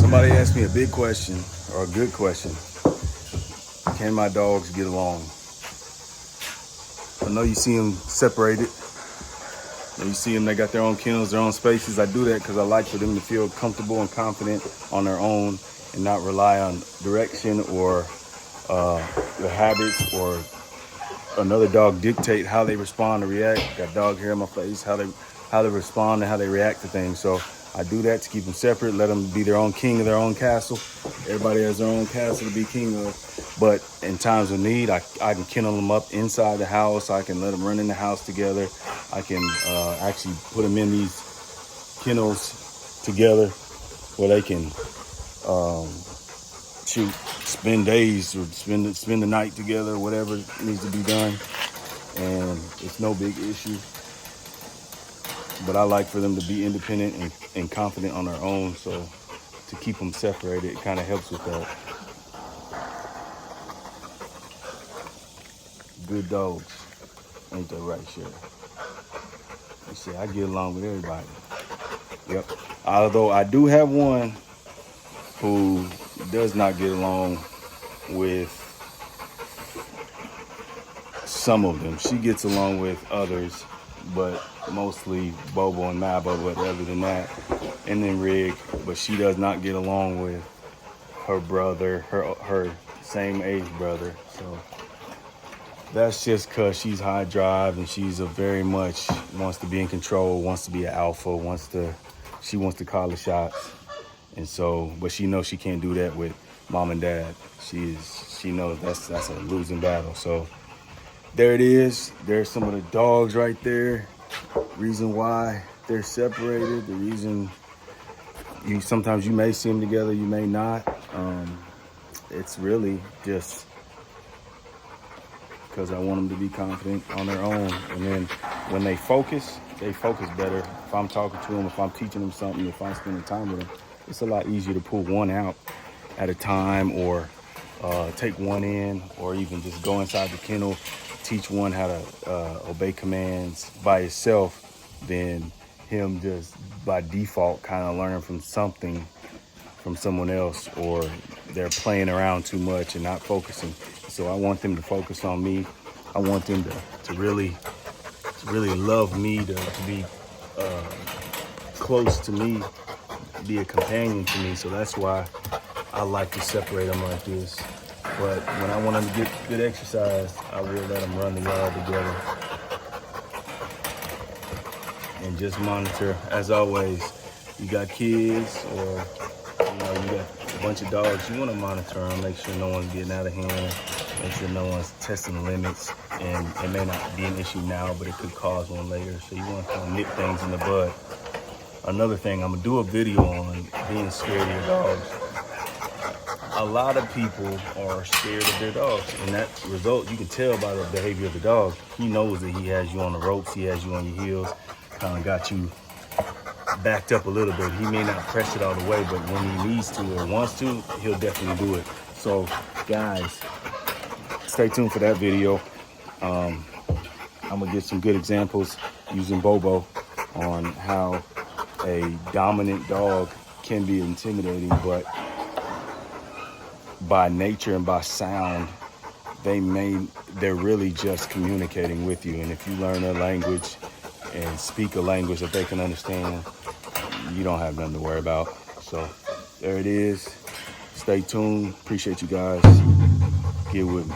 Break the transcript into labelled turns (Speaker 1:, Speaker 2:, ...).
Speaker 1: Somebody asked me a big question, or a good question. Can my dogs get along? I know you see them separated. You see them, they got their own kennels, their own spaces. I do that because I like for them to feel comfortable and confident on their own and not rely on direction or their habits or another dog dictate how they respond or react. Got dog hair in my face, how they respond and how they react to things. So I do that to keep them separate, let them be their own king of their own castle. Everybody has their own castle to be king of. But in times of need, I can kennel them up inside the house. I can let them run in the house together. I can actually put them in these kennels together where they can spend days or spend the night together, whatever needs to be done. And it's no big issue. But I like for them to be independent and confident on their own. So to keep them separated, it kind of helps with that. Good dogs, ain't that right, Sherry? You see, I get along with everybody. Yep. Although I do have one who does not get along with some of them. She gets along with others, but mostly Bobo and Mabo, but other than that, and then Rig, but she does not get along with her brother, her same age brother. So that's just because she's high drive and she's a very much wants to be in control, wants to be an alpha, she wants to call the shots. And so, but she knows she can't do that with mom and dad. She knows that's a losing battle. So there it is. There's some of the dogs right there. Reason why they're separated. The reason sometimes you may see them together, you may not. It's really just because I want them to be confident on their own. And then when they focus better. If I'm talking to them, if I'm teaching them something, if I'm spending time with them, it's a lot easier to pull one out at a time or take one in, or even just go inside the kennel, teach one how to obey commands by itself, than him just by default kind of learn from something from someone else, or they're playing around too much and not focusing. So I want them to focus on me. I want them to really love me, to be close to me, be a companion to me. So that's why I like to separate them like this. But when I want them to get good exercise, I will let them run the yard together. And just monitor, as always. You got kids, or you got a bunch of dogs, you want to monitor them, make sure no one's getting out of hand, make sure no one's testing the limits. And it may not be an issue now, but it could cause one later. So you want to kind of nip things in the bud. Another thing, I'm gonna do a video on being scared of your dogs. A lot of people are scared of their dogs, and that result, you can tell by the behavior of the dog. He knows that he has you on the ropes, he has you on your heels, kind of got you backed up a little bit. He may not press it all the way, but when he needs to or wants to, he'll definitely do it. So guys, stay tuned for that video. I'm gonna get some good examples using Bobo on how a dominant dog can be intimidating, but by nature and by sound, they're really just communicating with you. And if you learn their language and speak a language that they can understand, you don't have nothing to worry about. So there it is. Stay tuned. Appreciate you guys. Get with me.